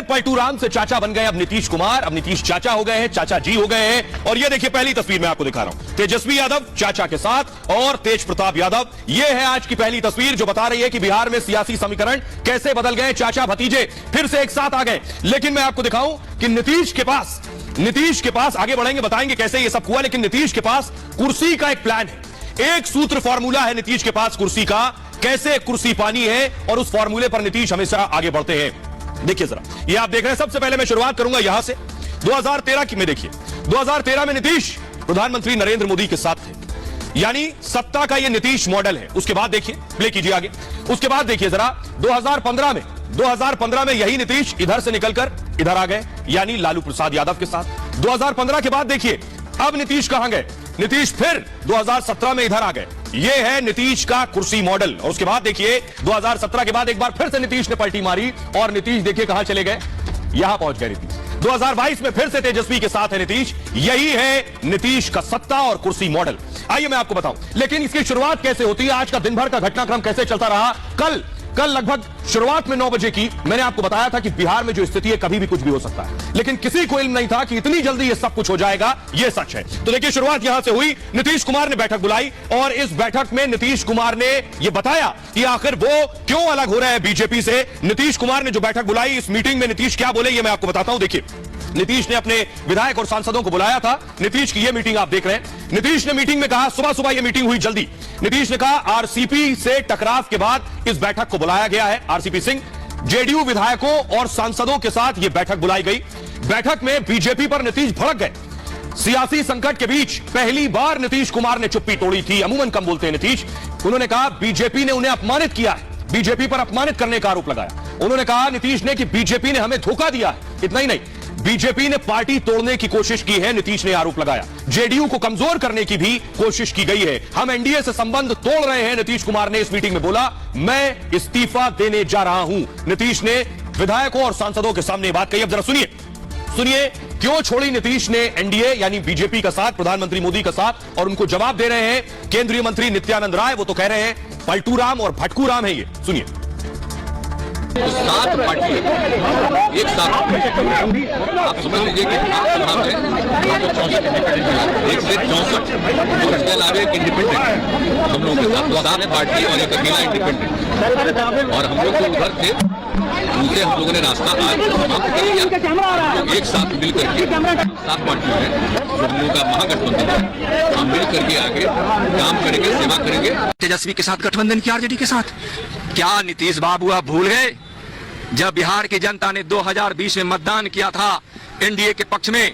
पलटू राम से चाचा बन गए अब नीतीश कुमार, अब नीतीश चाचा हो गए हैं, चाचा जी हो गए हैं। और ये देखिए पहली तस्वीर मैं आपको दिखा रहा हूं, तेजस्वी यादव चाचा के साथ और तेज प्रताप यादव। ये है आज की पहली तस्वीर जो बता रही है कि बिहार में सियासी समीकरण कैसे बदल गए, चाचा भतीजे फिर से एक साथ आ गए। लेकिन मैं आपको दिखाऊं कि नीतीश के पास आगे बढ़ेंगे, बताएंगे कैसे ये सब हुआ, लेकिन नीतीश के पास कुर्सी का एक प्लान है, एक सूत्र फॉर्मूला है नीतीश के पास कुर्सी का, कैसे कुर्सी पानी है और उस फॉर्मूले पर नीतीश हमेशा आगे बढ़ते हैं। देखिए जरा, ये आप देख रहे हैं। सबसे पहले मैं शुरुआत करूंगा यहां से 2013 की में। देखिए 2013 में नीतीश प्रधानमंत्री नरेंद्र मोदी के साथ थे, यानी सत्ता का ये नीतीश मॉडल है। उसके बाद देखिए, प्ले कीजिए आगे, उसके बाद देखिए जरा 2015 में यही नीतीश इधर से निकलकर इधर आ गए, यानी लालू प्रसाद यादव के साथ। 2015 के बाद देखिए अब नीतीश कहां गए, नीतीश फिर 2017 में इधर आ गए। यह है नीतीश का कुर्सी मॉडल। और उसके बाद देखिए 2017 के बाद एक बार फिर से नीतीश ने पलटी मारी और नीतीश देखिए कहां चले गए, यहां पहुंच गए नीतीश। 2022 में फिर से तेजस्वी के साथ है नीतीश। यही है नीतीश का सत्ता और कुर्सी मॉडल। आइए मैं आपको बताऊं, लेकिन इसकी शुरुआत कैसे होती है, आज का दिन भर का घटनाक्रम कैसे चलता रहा। कल लगभग शुरुआत में 9 बजे की मैंने आपको बताया था कि बिहार में जो स्थिति है कभी भी कुछ भी हो सकता है, लेकिन किसी को इल्म नहीं था कि इतनी जल्दी ये सब कुछ हो जाएगा। ये सच है। तो देखिए शुरुआत यहां से हुई, नीतीश कुमार ने बैठक बुलाई और इस बैठक में नीतीश कुमार ने यह बताया कि आखिर वो क्यों अलग हो रहे हैं बीजेपी से। नीतीश कुमार ने जो बैठक बुलाई, इस मीटिंग में नीतीश क्या बोले ये मैं आपको बताता हूं। देखिए नीतीश ने अपने विधायक और सांसदों को बुलाया था। नीतीश की ये मीटिंग आप देख रहे हैं। नीतीश ने मीटिंग में कहा, सुबह ये मीटिंग हुई जल्दी, नीतीश ने कहा आरसीपी से टकराव के बाद इस बैठक को बुलाया गया है। आरसीपी सिंह, जेडीयू विधायकों और सांसदों के साथ यह बैठक बुलाई गई। बैठक में बीजेपी पर नीतीश भड़क गए। सियासी संकट के बीच पहली बार नीतीश कुमार ने चुप्पी तोड़ी थी, अमूमन कम बोलते हैं नीतीश। उन्होंने कहा बीजेपी ने उन्हें अपमानित किया है, बीजेपी पर अपमानित करने का आरोप लगाया। उन्होंने कहा नीतीश ने कि बीजेपी ने हमें धोखा दिया है। इतना ही नहीं, बीजेपी ने पार्टी तोड़ने की कोशिश की है, नीतीश ने आरोप लगाया। जेडीयू को कमजोर करने की भी कोशिश की गई है। हम एनडीए से संबंध तोड़ रहे हैं, नीतीश कुमार ने इस मीटिंग में बोला। मैं इस्तीफा देने जा रहा हूं, नीतीश ने विधायकों और सांसदों के सामने बात कही। अब जरा सुनिए क्यों छोड़ी नीतीश ने एनडीए यानी बीजेपी का साथ, प्रधानमंत्री मोदी का साथ, और उनको जवाब दे रहे हैं केंद्रीय मंत्री नित्यानंद राय। वो तो कह रहे हैं पलटू राम और भटकू राम है ये। सुनिए, 7 पार्टी एक साथ आप समझ लीजिए कि 164 उसके अलावा एक इंडिपेंडेंट हम लोग के साथ 7 पार्टी और एक अकेला इंडिपेंडेंट, और हम लोग जो उधर थे उनसे हम लोगों ने रास्ता आज समाप्त कर लिया। एक साथ मिलकर के 7 पार्टियों में जो हम लोगों का महागठबंधन है, हम मिल करके आगे काम करेंगे, सेवा करेंगे। तेजस्वी के साथ गठबंधन किया, आरजेडी के साथ। क्या नीतीश बाबू आप भूल गए जब बिहार की जनता ने 2020 में मतदान किया था एनडीए के पक्ष में,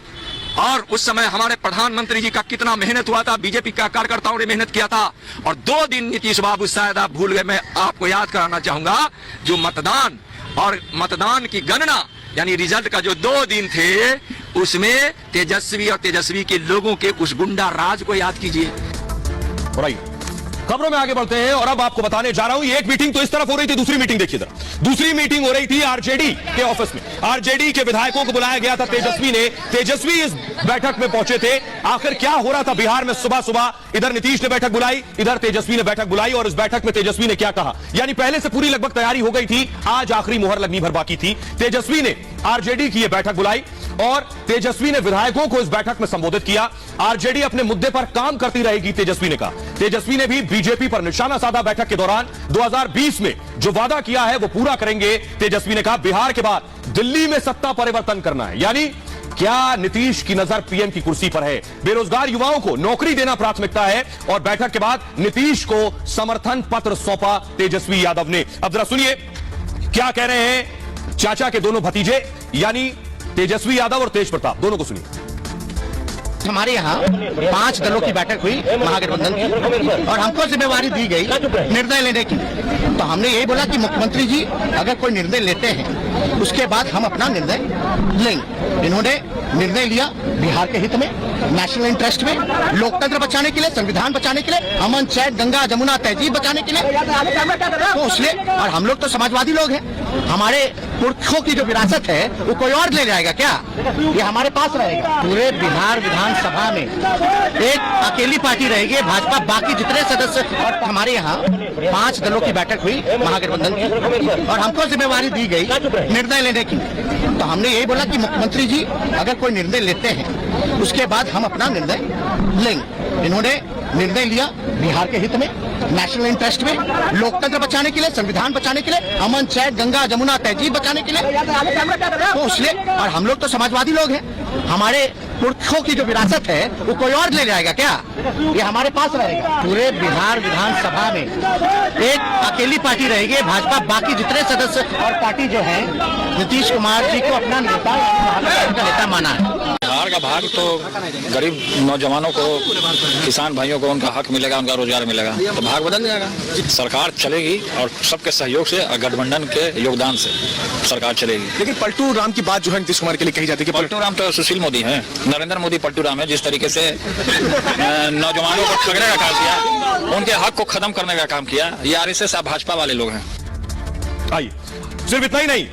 और उस समय हमारे प्रधानमंत्री जी का कितना मेहनत हुआ था, बीजेपी का कार्यकर्ताओं ने मेहनत किया था। और 2 दिन नीतीश बाबू शायद आप भूल गए। मैं आपको याद कराना चाहूंगा, जो मतदान और मतदान की गणना यानी रिजल्ट का जो 2 दिन थे, उसमें तेजस्वी और तेजस्वी के लोगों के उस गुंडा राज को याद कीजिए। खबरों में आगे बढ़ते हैं और अब आपको बताने जा रहा हूं, ये एक मीटिंग तो इस तरफ हो रही थी, दूसरी मीटिंग देखिए जरा। दूसरी मीटिंग हो रही थी आरजेडी के ऑफिस में। आरजेडी के विधायकों को बुलाया गया था तेजस्वी इस बैठक में पहुंचे थे। आखिर क्या हो रहा था बिहार में, सुबह इधर नीतीश ने बैठक बुलाई, इधर तेजस्वी ने बैठक बुलाई, और इस बैठक में तेजस्वी ने क्या कहा, यानी पहले से पूरी लगभग तैयारी हो गई थी, आज आखिरी मुहर लगनी भर बाकी थी। तेजस्वी ने आरजेडी की यह बैठक बुलाई और तेजस्वी ने विधायकों को इस बैठक में संबोधित किया। आरजेडी अपने मुद्दे पर काम करती रहेगी, तेजस्वी ने कहा। तेजस्वी ने भी बीजेपी पर निशाना साधा। बैठक के दौरान 2020 में जो वादा किया है वो पूरा करेंगे, तेजस्वी ने कहा। बिहार के बाद दिल्ली में सत्ता परिवर्तन करना है, यानी क्या नीतीश की नजर पीएम की कुर्सी पर है। बेरोजगार युवाओं को नौकरी देना प्राथमिकता है, और बैठक के बाद नीतीश को समर्थन पत्र सौंपा तेजस्वी यादव ने। अब जरा सुनिए क्या कह रहे हैं चाचा के दोनों भतीजे, यानी तेजस्वी यादव और तेज प्रताप, दोनों को सुनिए। हमारे यहाँ 5 दलों की बैठक हुई महागठबंधन की, और हमको जिम्मेवारी दी गई निर्णय लेने की। तो हमने यही बोला कि मुख्यमंत्री जी अगर कोई निर्णय लेते हैं उसके बाद हम अपना निर्णय लेंगे। इन्होंने निर्णय लिया बिहार के हित में, नेशनल इंटरेस्ट में, लोकतंत्र बचाने के लिए, संविधान बचाने के लिए, अमन चैन गंगा जमुना तहजीब बचाने के लिए। तो इसलिए, और हम लोग तो समाजवादी लोग हैं, हमारे पुरखों की जो विरासत है वो कोई और ले जाएगा क्या? ये हमारे पास रहेगा। पूरे बिहार विधानसभा में एक अकेली पार्टी रहेगी भाजपा, बाकी जितने सदस्य। और हमारे यहाँ 5 दलों की बैठक हुई महागठबंधन की, और हमको जिम्मेवारी दी गई निर्णय लेने की। तो हमने यही बोला कि मुख्यमंत्री जी अगर कोई निर्णय लेते हैं उसके बाद हम अपना निर्णय लेंगे। इन्होंने निर्णय लिया बिहार के हित में, नेशनल इंटरेस्ट में, लोकतंत्र बचाने के लिए, संविधान बचाने के लिए, अमन चैन गंगा जमुना तहजीब बचाने के लिए। तो इसलिए, और हम लोग तो समाजवादी लोग हैं, हमारे पुरखों की जो विरासत है वो कोई और ले जाएगा क्या? ये हमारे पास रहेगा। पूरे बिहार विधानसभा में एक अकेली पार्टी रहेगी भाजपा, बाकी जितने सदस्य और पार्टी जो है नीतीश कुमार जी को अपना नेता माना है। बिहार का भाग तो गरीब नौजवानों को, किसान भाइयों को उनका हक मिलेगा, उनका रोजगार मिलेगा, तो भाग बदल जाएगा। सरकार चलेगी और सबके सहयोग से, गठबंधन के योगदान से सरकार चलेगी। लेकिन पलटू राम की बात जो है नीतीश कुमार के लिए कही जाती है कि पलटू राम तो सुशील मोदी हैं, नरेंद्र मोदी पलटू राम है। जिस तरीके से नौजवानों को ठगने का काम किया, उनके हक को खत्म करने का काम किया, ये आरएसएस भाजपा वाले लोग हैं। आइए, सिर्फ इतना ही नहीं।